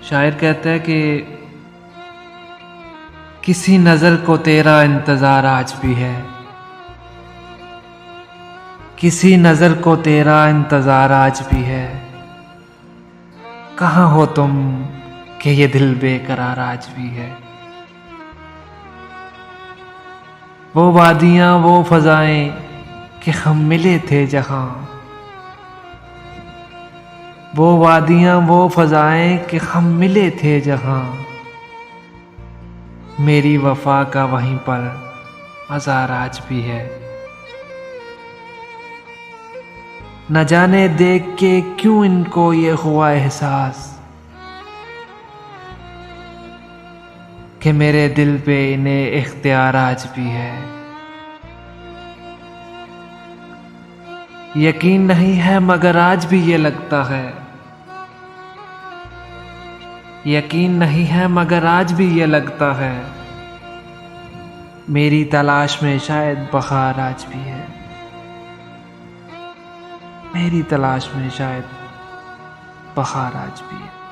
शायर कहता है कि किसी नज़र को तेरा इंतज़ार आज भी है, किसी नज़र को तेरा इंतज़ार आज भी है। कहाँ हो तुम कि ये दिल बेकरार आज भी है। वो वादियाँ वो फ़ज़ाएं कि हम मिले थे जहाँ, वो वादियाँ वो फ़ज़ाएं कि हम मिले थे जहाँ, मेरी वफ़ा का वहीं पर मज़ार आज भी है। न जाने देख के क्यों इनको ये हुआ एहसास कि मेरे दिल पे इन्हें इख्तियार आज भी है। यकीन नहीं है मगर आज भी ये लगता है, यकीन नहीं है मगर आज भी ये लगता है, मेरी तलाश में शायद बहार आज भी है, मेरी तलाश में शायद बहार आज भी है।